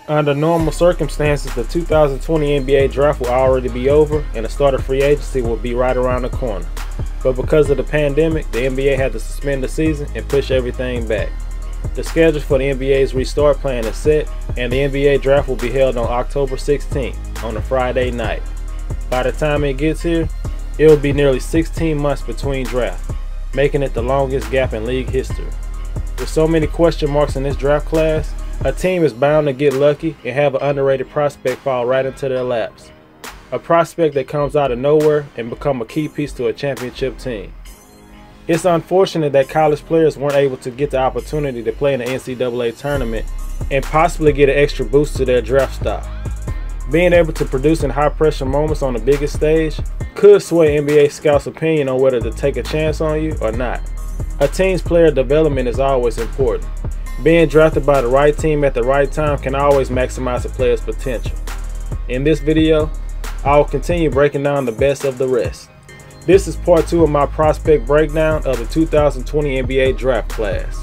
Under normal circumstances, the 2020 NBA draft will already be over and the start of free agency will be right around the corner. But because of the pandemic, the NBA had to suspend the season and push everything back. The schedule for the NBA's restart plan is set, and the NBA draft will be held on October 16th, on a Friday night. By the time it gets here, it will be nearly 16 months between drafts, making it the longest gap in league history. With so many question marks in this draft class, a team is bound to get lucky and have an underrated prospect fall right into their laps. A prospect that comes out of nowhere and become a key piece to a championship team. It's unfortunate that college players weren't able to get the opportunity to play in the NCAA tournament and possibly get an extra boost to their draft stock. Being able to produce in high pressure moments on the biggest stage could sway NBA scouts' opinion on whether to take a chance on you or not. A team's player development is always important. Being drafted by the right team at the right time can always maximize a player's potential. In this video, I will continue breaking down the best of the rest. This is part 2 of my prospect breakdown of the 2020 NBA draft class.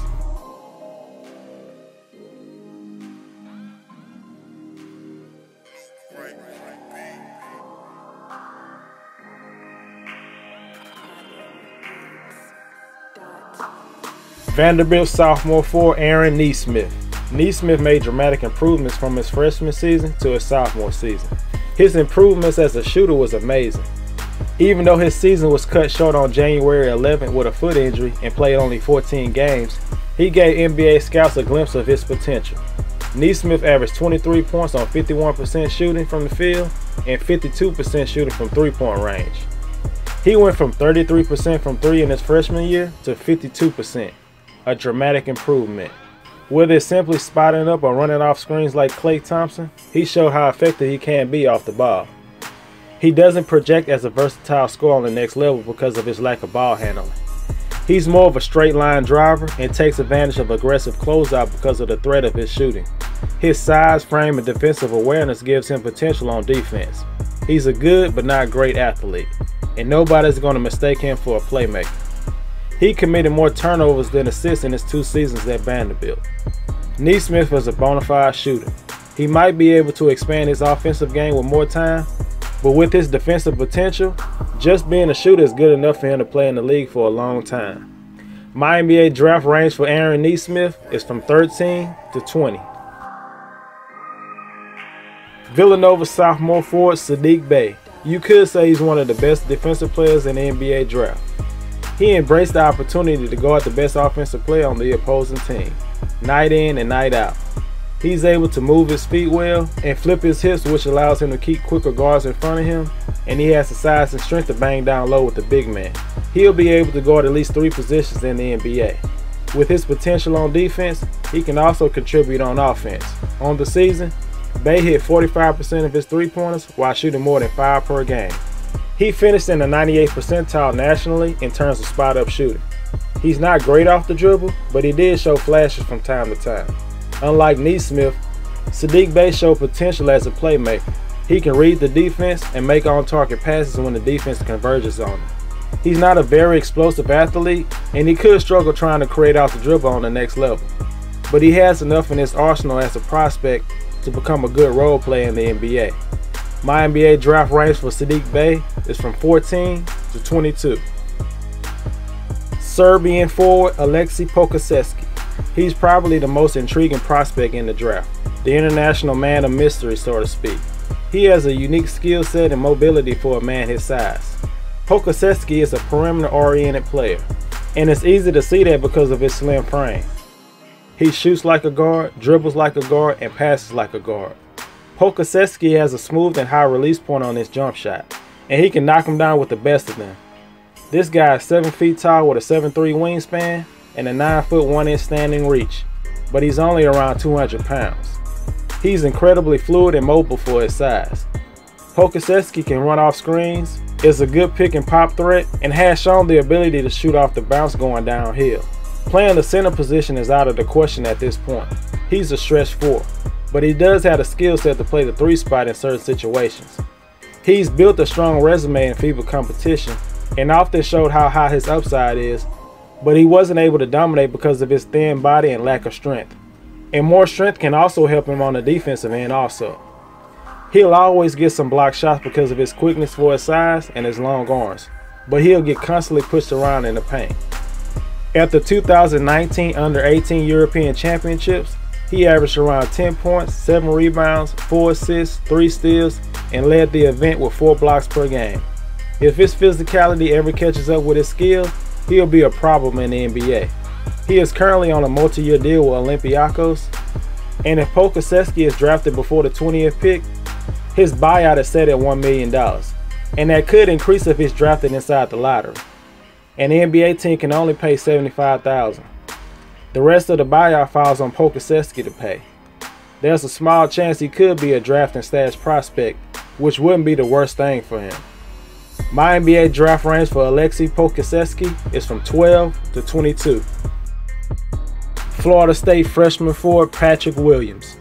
Vanderbilt sophomore forward Aaron Nesmith. Nesmith made dramatic improvements from his freshman season to his sophomore season. His improvements as a shooter was amazing. Even though his season was cut short on January 11th with a foot injury and played only 14 games, he gave NBA scouts a glimpse of his potential. Nesmith averaged 23 points on 51% shooting from the field and 52% shooting from three-point range. He went from 33% from 3 in his freshman year to 52%, a dramatic improvement. Whether it's simply spotting up or running off screens like Klay Thompson, he showed how effective he can be off the ball. He doesn't project as a versatile scorer on the next level because of his lack of ball handling. He's more of a straight line driver and takes advantage of aggressive closeout because of the threat of his shooting. His size, frame, and defensive awareness gives him potential on defense. He's a good but not great athlete, and nobody's going to mistake him for a playmaker. He committed more turnovers than assists in his 2 seasons at Vanderbilt. Nesmith was a bona fide shooter. He might be able to expand his offensive game with more time, but with his defensive potential, just being a shooter is good enough for him to play in the league for a long time. My NBA draft range for Aaron Nesmith is from 13 to 20. Villanova sophomore forward SADDIQ Bey. You could say he's one of the best defensive players in the NBA draft. He embraced the opportunity to guard the best offensive player on the opposing team, night in and night out. He's able to move his feet well and flip his hips, which allows him to keep quicker guards in front of him, and he has the size and strength to bang down low with the big man. He'll be able to guard at least 3 positions in the NBA. With his potential on defense, he can also contribute on offense. On the season, Bey hit 45% of his three-pointers while shooting more than 5 per game. He finished in the 98th percentile nationally in terms of spot-up shooting. He's not great off the dribble, but he did show flashes from time to time. Unlike Nesmith, SADDIQ Bey showed potential as a playmaker. He can read the defense and make on-target passes when the defense converges on him. He's not a very explosive athlete, and he could struggle trying to create off the dribble on the next level. But he has enough in his arsenal as a prospect to become a good role player in the NBA. My NBA draft range for SADDIQ Bey is from 14 to 22. Serbian forward Aleksej Pokusevski. He's probably the most intriguing prospect in the draft, the international man of mystery, so to speak. He has a unique skill set and mobility for a man his size. Pokusevski is a perimeter-oriented player, and it's easy to see that because of his slim frame. He shoots like a guard, dribbles like a guard, and passes like a guard. Pokusevski has a smooth and high release point on his jump shot, and he can knock him down with the best of them. This guy is 7 feet tall with a 7'3" wingspan and a 9-foot 1-inch standing reach, but he's only around 200 pounds. He's incredibly fluid and mobile for his size. Pokusevski can run off screens, is a good pick and pop threat, and has shown the ability to shoot off the bounce going downhill. Playing the center position is out of the question at this point. He's a stretch 4, but he does have a skill set to play the 3 spot in certain situations. He's built a strong resume in FIBA competition and often showed how high his upside is, but he wasn't able to dominate because of his thin body and lack of strength. And more strength can also help him on the defensive end also. He'll always get some block shots because of his quickness for his size and his long arms, but he'll get constantly pushed around in the paint. At the 2019 Under-18 European Championships, he averaged around 10 points, 7 rebounds, 4 assists, 3 steals, and led the event with 4 blocks per game. If his physicality ever catches up with his skill, he'll be a problem in the NBA. He is currently on a multi-year deal with Olympiacos, and if Pokusevski is drafted before the 20th pick, his buyout is set at $1 million, and that could increase if he's drafted inside the lottery. And the NBA team can only pay $75,000. The rest of the buyout falls on Pokusevski to pay. There's a small chance he could be a draft and stash prospect, which wouldn't be the worst thing for him. My NBA draft range for Aleksej Pokusevski is from 12 to 22. Florida State freshman forward Patrick Williams.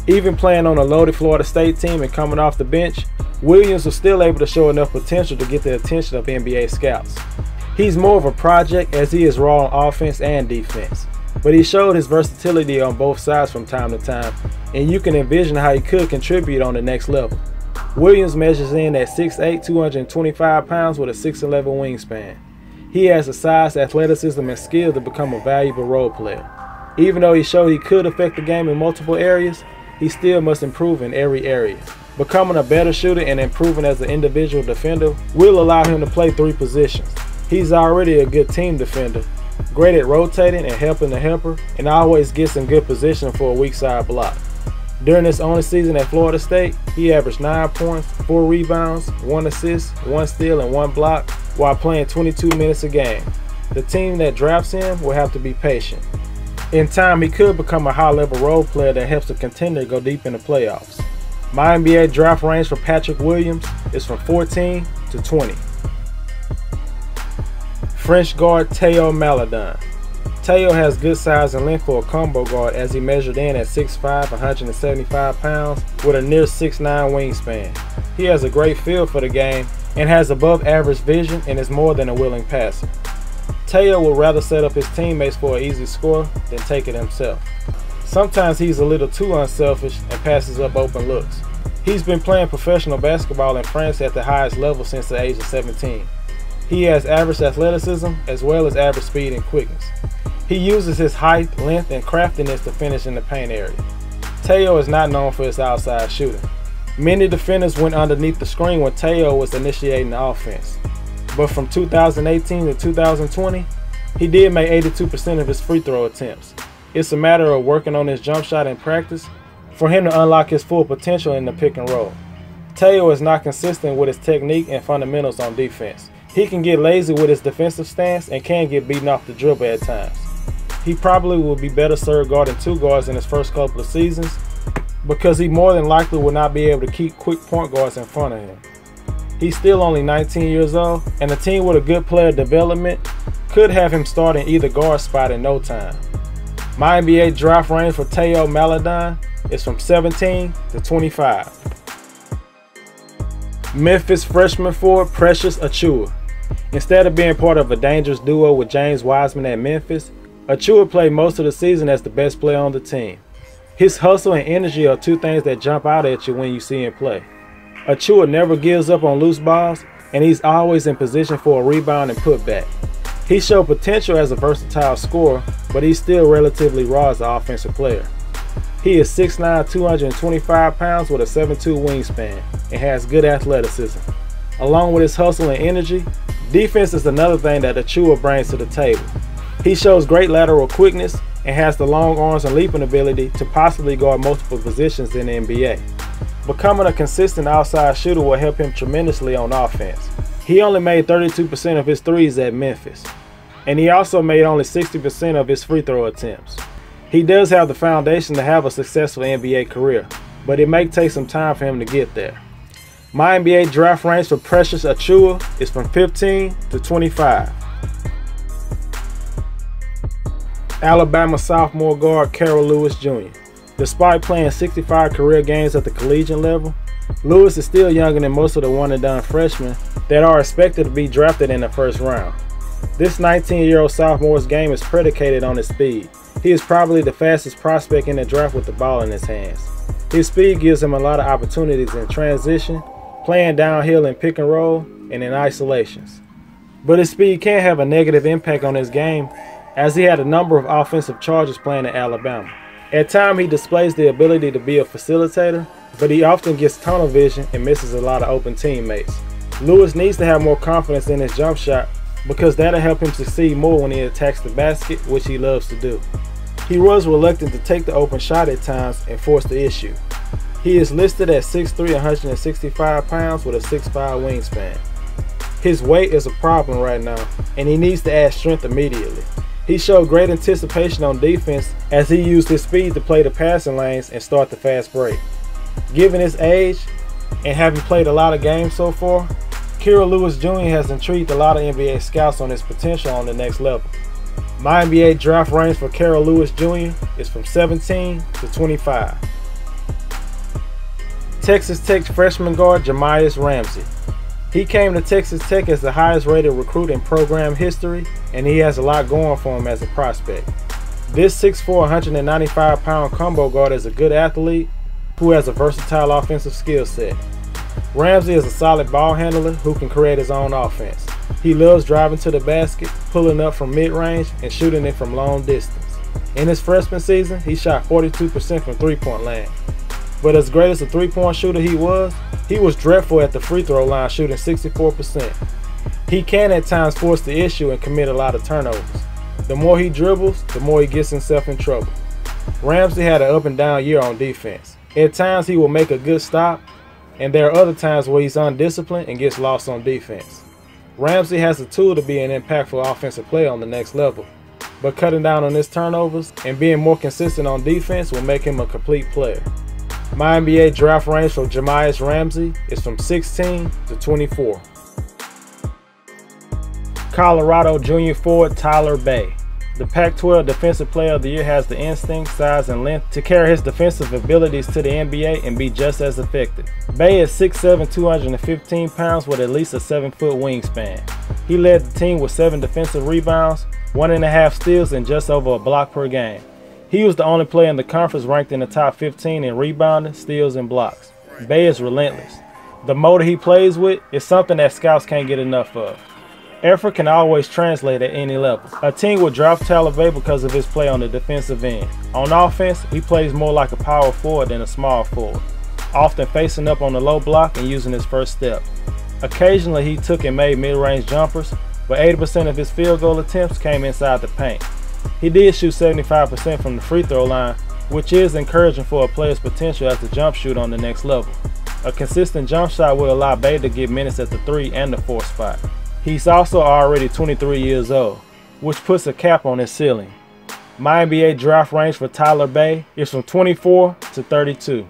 Even playing on a loaded Florida State team and coming off the bench, Williams was still able to show enough potential to get the attention of NBA scouts. He's more of a project as he is raw on offense and defense, but he showed his versatility on both sides from time to time, and you can envision how he could contribute on the next level. Williams measures in at 6'8", 225 pounds with a 6'11" wingspan. He has the size, athleticism, and skill to become a valuable role player. Even though he showed he could affect the game in multiple areas, he still must improve in every area. Becoming a better shooter and improving as an individual defender will allow him to play 3 positions. He's already a good team defender, great at rotating and helping the helper, and always gets in good position for a weak side block. During his only season at Florida State, he averaged 9 points, 4 rebounds, 1 assist, 1 steal, and 1 block while playing 22 minutes a game. The team that drafts him will have to be patient. In time, he could become a high-level role player that helps the contender go deep in the playoffs. My NBA draft range for Patrick Williams is from 14 to 20. French guard Théo Maledon. Théo has good size and length for a combo guard as he measured in at 6'5", 175 pounds with a near 6'9" wingspan. He has a great feel for the game and has above average vision and is more than a willing passer. Théo will rather set up his teammates for an easy score than take it himself. Sometimes he's a little too unselfish and passes up open looks. He's been playing professional basketball in France at the highest level since the age of 17. He has average athleticism as well as average speed and quickness. He uses his height, length, and craftiness to finish in the paint area. Théo is not known for his outside shooting. Many defenders went underneath the screen when Théo was initiating the offense. But from 2018 to 2020, he did make 82% of his free throw attempts. It's a matter of working on his jump shot in practice for him to unlock his full potential in the pick and roll. Théo is not consistent with his technique and fundamentals on defense. He can get lazy with his defensive stance and can get beaten off the dribble at times. He probably will be better served guarding 2 guards in his first couple of seasons because he more than likely will not be able to keep quick point guards in front of him. He's still only 19 years old, and a team with a good player development could have him start in either guard spot in no time. My NBA draft range for Théo Maledon is from 17 to 25. Memphis freshman forward Precious Achiuwa. Instead of being part of a dangerous duo with James Wiseman at Memphis, Achiuwa played most of the season as the best player on the team. His hustle and energy are 2 things that jump out at you when you see him play. Achiuwa never gives up on loose balls, and he's always in position for a rebound and putback. He showed potential as a versatile scorer, but he's still relatively raw as an offensive player. He is 6'9", 225 pounds with a 7'2" wingspan and has good athleticism. Along with his hustle and energy, defense is another thing that Achiuwa brings to the table. He shows great lateral quickness and has the long arms and leaping ability to possibly guard multiple positions in the NBA. Becoming a consistent outside shooter will help him tremendously on offense. He only made 32% of his threes at Memphis, and he also made only 60% of his free throw attempts. He does have the foundation to have a successful NBA career, but it may take some time for him to get there. My NBA draft range for Precious Achiuwa is from 15 to 25. Alabama sophomore guard Carol Lewis Jr. Despite playing 65 career games at the collegiate level, Lewis is still younger than most of the one-and-done freshmen that are expected to be drafted in the first round. This 19-year-old sophomore's game is predicated on his speed. He is probably the fastest prospect in the draft with the ball in his hands. His speed gives him a lot of opportunities in transition, playing downhill in pick and roll, and in isolations. But his speed can have a negative impact on his game, as he had a number of offensive charges playing at Alabama. At times he displays the ability to be a facilitator, but he often gets tunnel vision and misses a lot of open teammates. Lewis needs to have more confidence in his jump shot because that'll help him succeed more when he attacks the basket, which he loves to do. He was reluctant to take the open shot at times and forced the issue. He is listed at 6'3", 165 pounds with a 6'5" wingspan. His weight is a problem right now, and he needs to add strength immediately. He showed great anticipation on defense as he used his speed to play the passing lanes and start the fast break. Given his age and having played a lot of games so far, Kira Lewis Jr. has intrigued a lot of NBA scouts on his potential on the next level. My NBA draft range for Kira Lewis Jr. is from 17 to 25. Texas Tech freshman guard JAHMI'US Ramsey. He came to Texas Tech as the highest rated recruit in program history, and he has a lot going for him as a prospect. This 6'4", 195-pound combo guard is a good athlete who has a versatile offensive skill set. Ramsey is a solid ball handler who can create his own offense. He loves driving to the basket, pulling up from mid-range, and shooting it from long distance. In his freshman season, he shot 42% from three-point land. But as great as a three-point shooter he was dreadful at the free throw line, shooting 64%. He can at times force the issue and commit a lot of turnovers. The more he dribbles, the more he gets himself in trouble. Ramsey had an up and down year on defense. At times he will make a good stop, and there are other times where he's undisciplined and gets lost on defense. Ramsey has the tool to be an impactful offensive player on the next level, but cutting down on his turnovers and being more consistent on defense will make him a complete player. My NBA draft range for JAHMI'US Ramsey is from 16 to 24. Colorado junior forward Tyler Bay. The Pac-12 Defensive Player of the Year has the instinct, size, and length to carry his defensive abilities to the NBA and be just as effective. Bay is 6'7", 215 pounds with at least a 7-foot wingspan. He led the team with 7 defensive rebounds, 1.5 steals, and just over a block per game. He was the only player in the conference ranked in the top 15 in rebounding, steals, and blocks. Bay is relentless. The motor he plays with is something that scouts can't get enough of. Effort can always translate at any level. A team will draft Tyler Bay because of his play on the defensive end. On offense, he plays more like a power forward than a small forward, often facing up on the low block and using his first step. Occasionally he took and made mid-range jumpers, but 80% of his field goal attempts came inside the paint. He did shoot 75% from the free throw line, which is encouraging for a player's potential as a jump shooter on the next level. A consistent jump shot will allow Bay to get minutes at the 3 and the 4 spot. He's also already 23 years old, which puts a cap on his ceiling. My NBA draft range for Tyler Bay is from 24 to 32.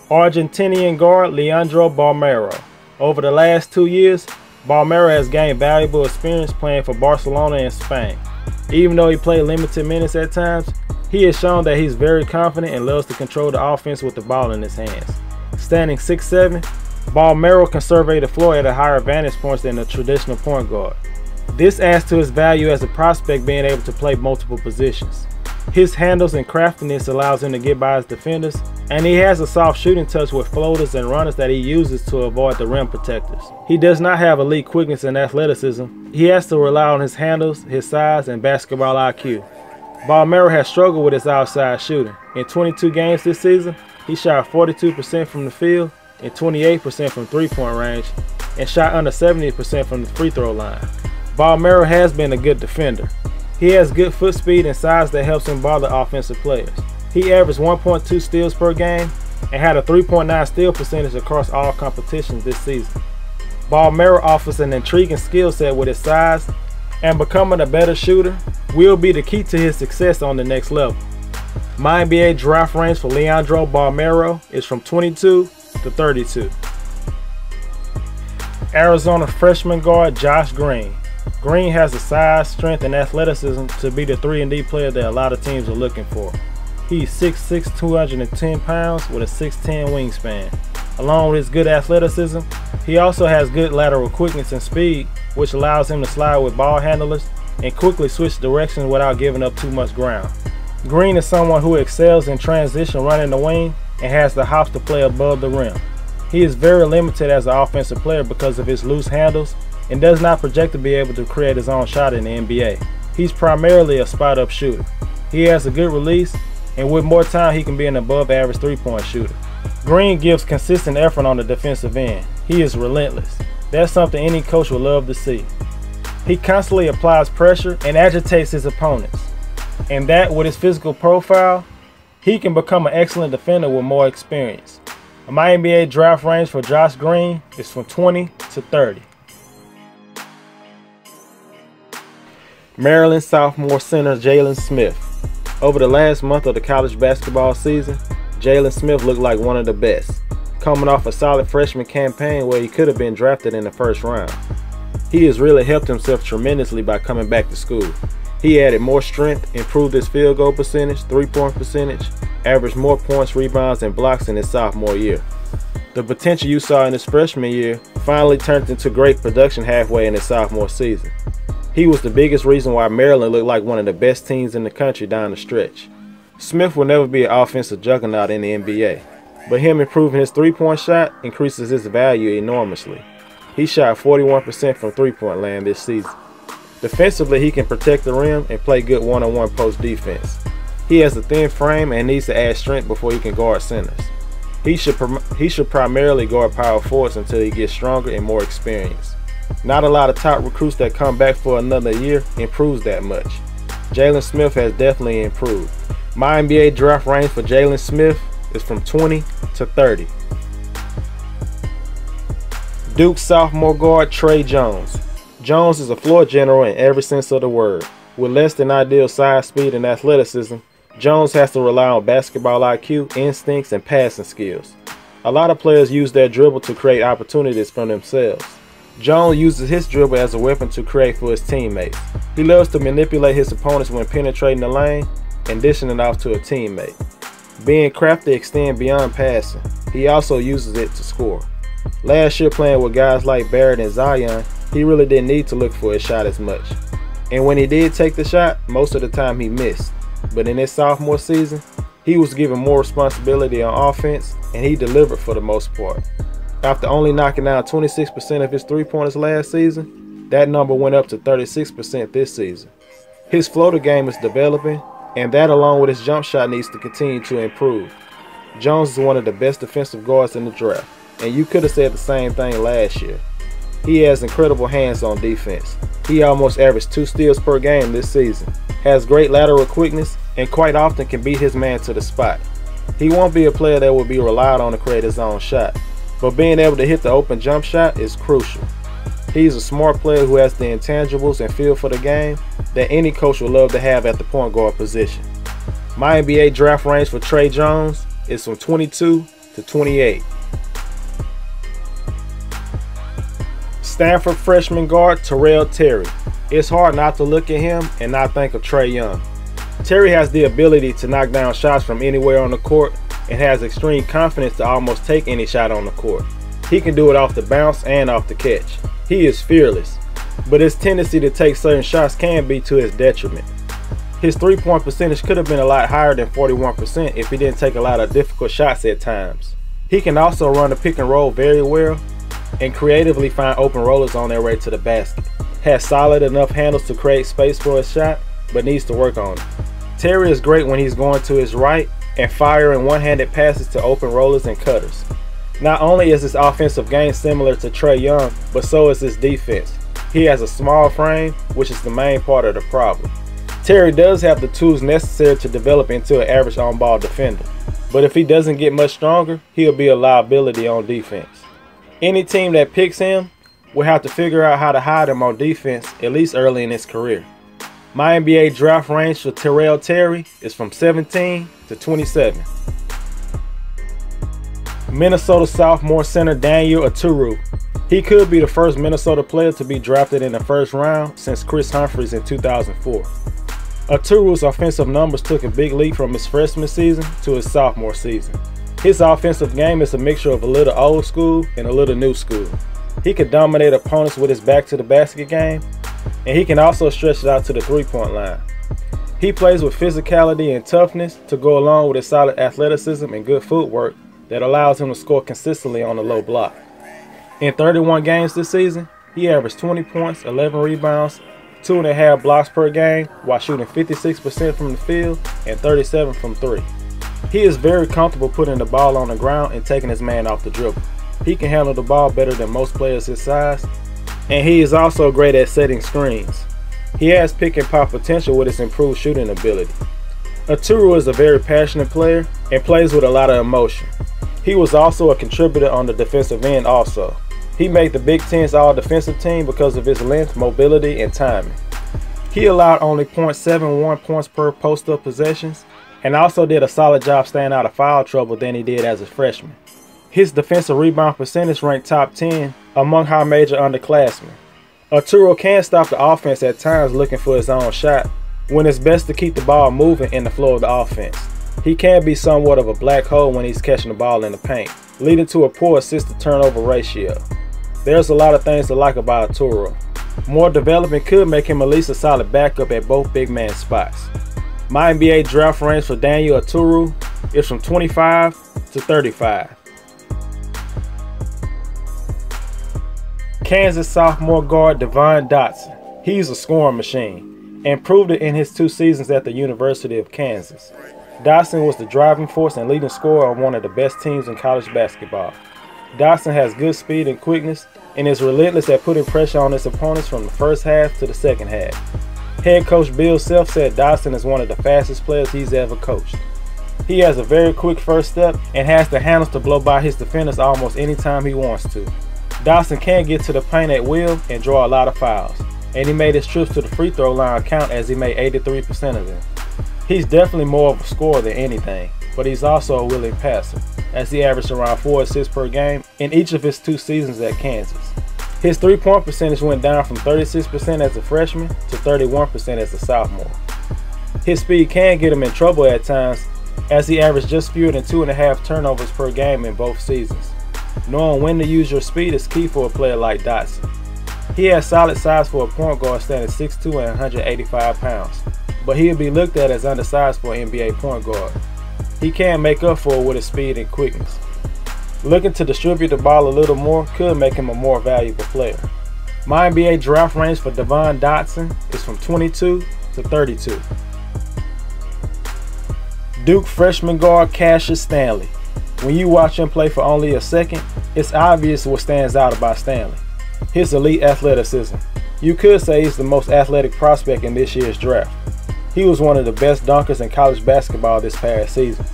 Argentinian guard Leandro Bolmaro. Over the last 2 years, Bolmaro has gained valuable experience playing for Barcelona in Spain. Even though he played limited minutes at times, he has shown that he's very confident and loves to control the offense with the ball in his hands. Standing 6'7", Bolmaro can survey the floor at a higher vantage point than a traditional point guard. This adds to his value as a prospect, being able to play multiple positions. His handles and craftiness allows him to get by his defenders, and he has a soft shooting touch with floaters and runners that he uses to avoid the rim protectors. He does not have elite quickness and athleticism. He has to rely on his handles, his size, and basketball IQ. Bolmaro has struggled with his outside shooting. In 22 games this season, he shot 42% from the field and 28% from three-point range, and shot under 70% from the free throw line. Bolmaro has been a good defender. He has good foot speed and size that helps him bother offensive players. He averaged 1.2 steals per game and had a 3.9 steal percentage across all competitions this season. Bolmaro offers an intriguing skill set with his size, and becoming a better shooter will be the key to his success on the next level. My NBA draft range for Leandro Bolmaro is from 22 to 32. Arizona freshman guard Josh Green. Green has the size, strength, and athleticism to be the 3-and-D player that a lot of teams are looking for. He's 6'6", 210 pounds with a 6'10" wingspan. Along with his good athleticism, he also has good lateral quickness and speed, which allows him to slide with ball handlers and quickly switch directions without giving up too much ground. Green is someone who excels in transition running the wing and has the hops to play above the rim. He is very limited as an offensive player because of his loose handles and does not project to be able to create his own shot in the NBA. He's primarily a spot-up shooter. He has a good release, and with more time he can be an above-average three-point shooter. Green gives consistent effort on the defensive end. He is relentless. That's something any coach would love to see. He constantly applies pressure and agitates his opponents. And that, with his physical profile, he can become an excellent defender with more experience. My NBA draft range for Josh Green is from 20 to 30. Maryland sophomore center Jalen Smith. Over the last month of the college basketball season, Jalen Smith looked like one of the best, coming off a solid freshman campaign where he could have been drafted in the first round. He has really helped himself tremendously by coming back to school. He added more strength, improved his field goal percentage, three-point percentage, averaged more points, rebounds, and blocks in his sophomore year. The potential you saw in his freshman year finally turned into great production halfway in his sophomore season. He was the biggest reason why Maryland looked like one of the best teams in the country down the stretch. Smith will never be an offensive juggernaut in the NBA, but him improving his three-point shot increases his value enormously. He shot 41% from three-point land this season. Defensively, he can protect the rim and play good one-on-one post defense. He has a thin frame and needs to add strength before he can guard centers. He should primarily guard power forwards until he gets stronger and more experienced. Not a lot of top recruits that come back for another year improves that much. Jalen Smith has definitely improved. My NBA draft range for Jalen Smith is from 20 to 30. Duke sophomore guard Tre Jones. Jones is a floor general in every sense of the word. With less than ideal size, speed, and athleticism, Jones has to rely on basketball IQ, instincts, and passing skills. A lot of players use their dribble to create opportunities for themselves. Jones uses his dribble as a weapon to create for his teammates. He loves to manipulate his opponents when penetrating the lane and dishing it off to a teammate. Being crafty extends beyond passing. He also uses it to score. Last year, playing with guys like Barrett and Zion, he really didn't need to look for his shot as much. And when he did take the shot, most of the time he missed. But in his sophomore season, he was given more responsibility on offense, and he delivered for the most part. After only knocking down 26% of his three-pointers last season, that number went up to 36% this season. His floater game is developing, and that along with his jump shot needs to continue to improve. Jones is one of the best defensive guards in the draft, and you could have said the same thing last year. He has incredible hands on defense. He almost averaged 2 steals per game this season, has great lateral quickness, and quite often can beat his man to the spot. He won't be a player that will be relied on to create his own shot, but being able to hit the open jump shot is crucial. He's a smart player who has the intangibles and feel for the game that any coach would love to have at the point guard position. My NBA draft range for Tre Jones is from 22 to 28. Stanford freshman guard Terrell Terry. It's hard not to look at him and not think of Trae Young. Terry has the ability to knock down shots from anywhere on the court and has extreme confidence to almost take any shot on the court. He can do it off the bounce and off the catch. He is fearless, but his tendency to take certain shots can be to his detriment. His three-point percentage could have been a lot higher than 41% if he didn't take a lot of difficult shots at times. He can also run the pick and roll very well and creatively find open rollers on their way to the basket. Has solid enough handles to create space for his shot, but needs to work on it. Terry is great when he's going to his right and firing one-handed passes to open rollers and cutters. Not only is his offensive game similar to Trae Young, but so is his defense. He has a small frame, which is the main part of the problem. Terry does have the tools necessary to develop into an average on-ball defender, but if he doesn't get much stronger, he'll be a liability on defense. Any team that picks him will have to figure out how to hide him on defense, at least early in his career. My NBA draft range for Terrell Terry is from 17 to 27. Minnesota sophomore center Daniel ACHIUWA. He could be the first Minnesota player to be drafted in the first round since Chris Humphries in 2004. ACHIUWA's offensive numbers took a big leap from his freshman season to his sophomore season. His offensive game is a mixture of a little old school and a little new school. He can dominate opponents with his back to the basket game, and he can also stretch it out to the three-point line. He plays with physicality and toughness to go along with his solid athleticism and good footwork that allows him to score consistently on the low block. In 31 games this season, he averaged 20 points, 11 rebounds, 2.5 blocks per game while shooting 56% from the field and 37% from three. He is very comfortable putting the ball on the ground and taking his man off the dribble. He can handle the ball better than most players his size, and he is also great at setting screens. He has pick and pop potential with his improved shooting ability. ACHIUWA is a very passionate player and plays with a lot of emotion. He was also a contributor on the defensive end also. He made the Big Ten's all-defensive team because of his length, mobility, and timing. He allowed only .71 points per post-up possessions and also did a solid job staying out of foul trouble than he did as a freshman. His defensive rebound percentage ranked top 10 among high major underclassmen. ACHIUWA can stop the offense at times looking for his own shot when it's best to keep the ball moving in the flow of the offense. He can be somewhat of a black hole when he's catching the ball in the paint, leading to a poor assist-to-turnover ratio. There's a lot of things to like about ACHIUWA. More development could make him at least a solid backup at both big man spots. My NBA draft range for Daniel ACHIUWA is from 25 to 35. Kansas sophomore guard DEVON DOTSON. He's a scoring machine and proved it in his 2 seasons at the University of Kansas. Dotson was the driving force and leading scorer on one of the best teams in college basketball. Dotson has good speed and quickness and is relentless at putting pressure on his opponents from the first half to the second half. Head coach Bill Self said Dotson is one of the fastest players he's ever coached. He has a very quick first step and has the handles to blow by his defenders almost any time he wants to. Dotson can get to the paint at will and draw a lot of fouls, and he made his trips to the free throw line count as he made 83% of them. He's definitely more of a scorer than anything, but he's also a willing passer, as he averaged around 4 assists per game in each of his 2 seasons at Kansas. His three-point percentage went down from 36% as a freshman to 31% as a sophomore. His speed can get him in trouble at times, as he averaged just fewer than 2.5 turnovers per game in both seasons. Knowing when to use your speed is key for a player like Dotson. He has solid size for a point guard standing 6'2" and 185 pounds, but he'll be looked at as undersized for an NBA point guard. He can make up for it with his speed and quickness. Looking to distribute the ball a little more could make him a more valuable player. My NBA draft range for DEVON DOTSON is from 22 to 32. Duke freshman guard Cassius Stanley. When you watch him play for only a second, it's obvious what stands out about Stanley. His elite athleticism. You could say he's the most athletic prospect in this year's draft. He was one of the best dunkers in college basketball this past season.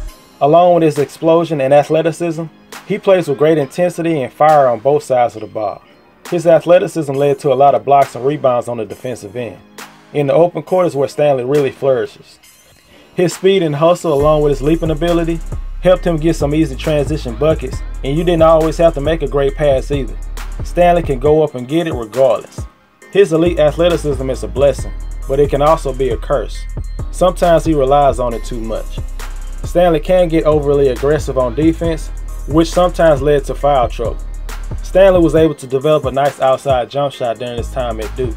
Along with his explosion and athleticism, he plays with great intensity and fire on both sides of the ball. His athleticism led to a lot of blocks and rebounds on the defensive end. In the open court is where Stanley really flourishes. His speed and hustle along with his leaping ability helped him get some easy transition buckets, and you didn't always have to make a great pass either. Stanley can go up and get it regardless. His elite athleticism is a blessing, but it can also be a curse. Sometimes he relies on it too much. Stanley can get overly aggressive on defense, which sometimes led to foul trouble. Stanley was able to develop a nice outside jump shot during his time at Duke.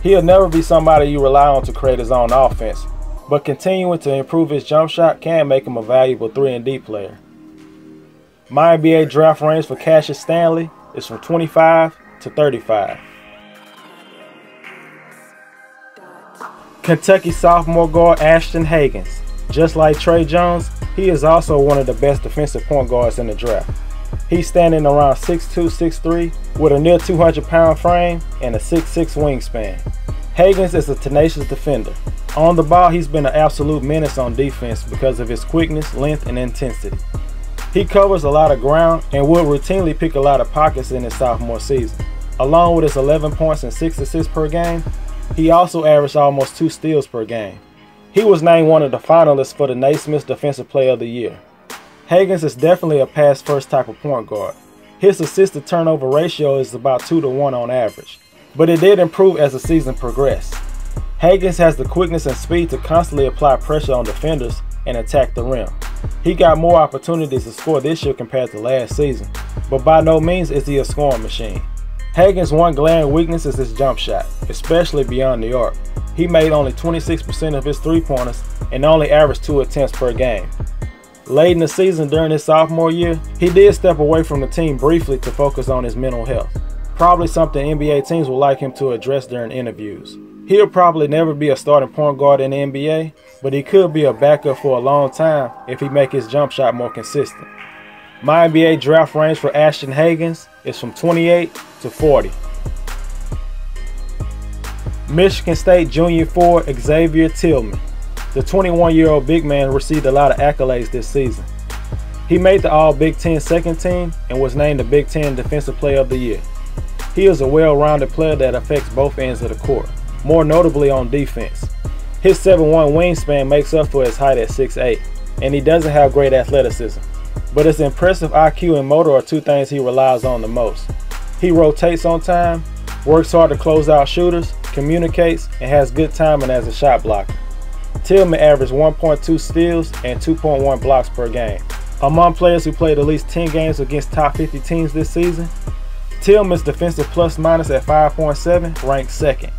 He'll never be somebody you rely on to create his own offense, but continuing to improve his jump shot can make him a valuable 3-and-D player. My NBA draft range for Cassius Stanley is from 25 to 35. Kentucky sophomore guard ASHTON HAGANS. Just like Trey Jones, he is also one of the best defensive point guards in the draft. He's standing around 6'2", 6'3", with a near 200-pound frame and a 6'6" wingspan. HAGANS is a tenacious defender. On the ball, he's been an absolute menace on defense because of his quickness, length, and intensity. He covers a lot of ground and would routinely pick a lot of pockets in his sophomore season. Along with his 11 points and 6 assists per game, he also averaged almost 2 steals per game. He was named one of the finalists for the Nesmith Defensive Player of the Year. HAGANS is definitely a pass-first type of point guard. His assist-to-turnover ratio is about 2-to-1 on average, but it did improve as the season progressed. HAGANS has the quickness and speed to constantly apply pressure on defenders and attack the rim. He got more opportunities to score this year compared to last season, but by no means is he a scoring machine. Hagan's one glaring weakness is his jump shot, especially beyond the arc. He made only 26% of his three-pointers and only averaged 2 attempts per game. Late in the season during his sophomore year, he did step away from the team briefly to focus on his mental health. Probably something NBA teams would like him to address during interviews. He'll probably never be a starting point guard in the NBA, but he could be a backup for a long time if he makes his jump shot more consistent. My NBA draft range for Ashton HAGANS is from 28 to 40. Michigan State Junior forward XAVIER TILLMAN. The 21-year-old big man received a lot of accolades this season. He made the All-Big Ten second team and was named the Big Ten Defensive Player of the Year. He is a well-rounded player that affects both ends of the court, more notably on defense. His 7'1" wingspan makes up for his height at 6'8", and he doesn't have great athleticism. But his impressive IQ and motor are two things he relies on the most. He rotates on time, works hard to close out shooters, communicates, and has good timing as a shot blocker. Tillman averaged 1.2 steals and 2.1 blocks per game. Among players who played at least 10 games against top 50 teams this season, Tillman's defensive plus-minus at 5.7 ranked second.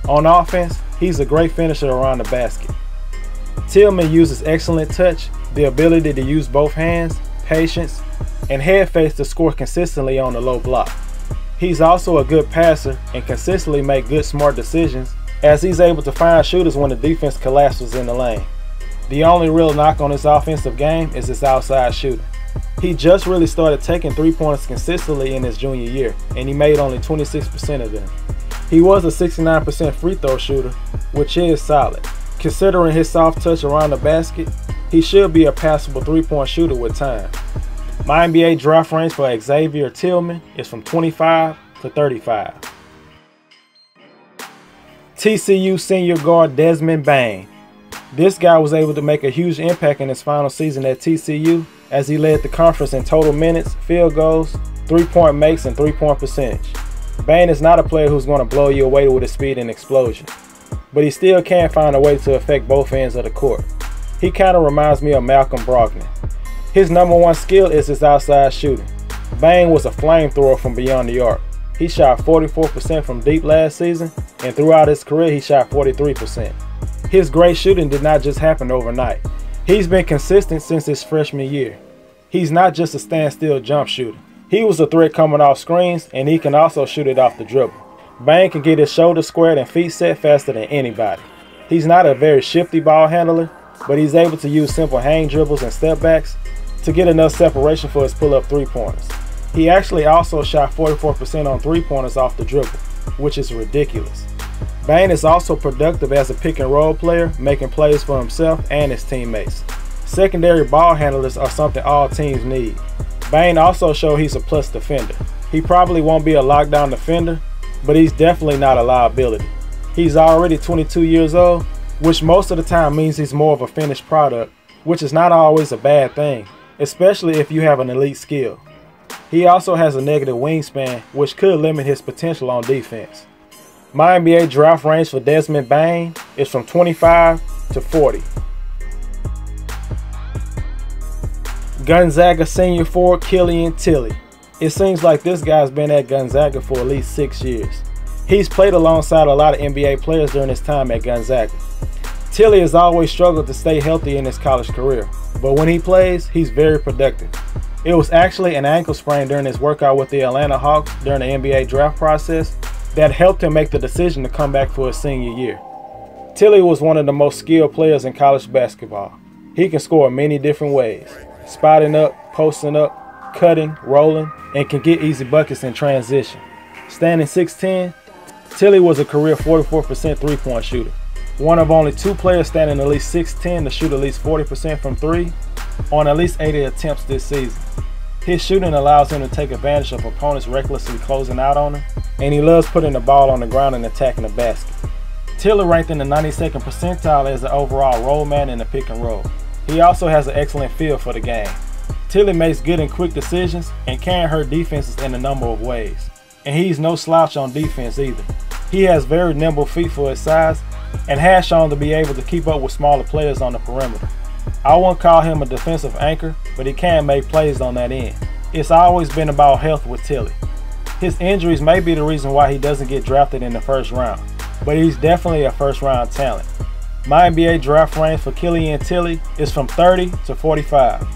On offense, he's a great finisher around the basket. Tillman uses excellent touch, the ability to use both hands, patience, and head fakes to score consistently on the low block. He's also a good passer and consistently make good smart decisions, as he's able to find shooters when the defense collapses in the lane. The only real knock on his offensive game is his outside shooting. He just really started taking three-pointers consistently in his junior year, and he made only 26% of them. He was a 69% free throw shooter, which is solid. Considering his soft touch around the basket, he should be a passable three-point shooter with time. My NBA draft range for XAVIER TILLMAN is from 25 to 35. TCU senior guard Desmond Bane. This guy was able to make a huge impact in his final season at TCU as he led the conference in total minutes, field goals, three-point makes, and three-point percentage. Bane is not a player who's going to blow you away with his speed and explosion, but he still can find a way to affect both ends of the court. He kind of reminds me of Malcolm Brogdon. His number one skill is his outside shooting. Bane was a flamethrower from beyond the arc. He shot 44% from deep last season, and throughout his career he shot 43%. His great shooting did not just happen overnight. He's been consistent since his freshman year. He's not just a standstill jump shooter. He was a threat coming off screens, and he can also shoot it off the dribble. Bane can get his shoulders squared and feet set faster than anybody. He's not a very shifty ball handler, but he's able to use simple hang dribbles and step backs to get enough separation for his pull-up three-pointers. He actually also shot 44% on three-pointers off the dribble, which is ridiculous. Bane is also productive as a pick-and-roll player, making plays for himself and his teammates. Secondary ball handlers are something all teams need. Bane also showed he's a plus defender. He probably won't be a lockdown defender, but he's definitely not a liability. He's already 22 years old, which most of the time means he's more of a finished product, which is not always a bad thing, especially if you have an elite skill. He also has a negative wingspan, which could limit his potential on defense. My NBA draft range for Desmond Bane is from 25 to 40. Gonzaga senior forward KILLIAN TILLIE. It seems like this guy's been at Gonzaga for at least 6 years. He's played alongside a lot of NBA players during his time at Gonzaga. Tillie has always struggled to stay healthy in his college career, but when he plays, he's very productive. It was actually an ankle sprain during his workout with the Atlanta Hawks during the NBA draft process that helped him make the decision to come back for his senior year. Tillie was one of the most skilled players in college basketball. He can score many different ways, spotting up, posting up, cutting, rolling, and can get easy buckets in transition. Standing 6'10", Tillie was a career 44% three-point shooter. One of only 2 players standing at least 6'10" to shoot at least 40% from 3 on at least 80 attempts this season. His shooting allows him to take advantage of opponents recklessly closing out on him, and he loves putting the ball on the ground and attacking the basket. Tillie ranked in the 92nd percentile as the overall roll man in the pick and roll. He also has an excellent feel for the game. Tillie makes good and quick decisions and can hurt defenses in a number of ways. And he's no slouch on defense either. He has very nimble feet for his size and has shown to be able to keep up with smaller players on the perimeter. I won't call him a defensive anchor, but he can make plays on that end. It's always been about health with Tillie. His injuries may be the reason why he doesn't get drafted in the first round, but he's definitely a first round talent. My NBA draft range for KILLIAN TILLIE is from 30 to 45.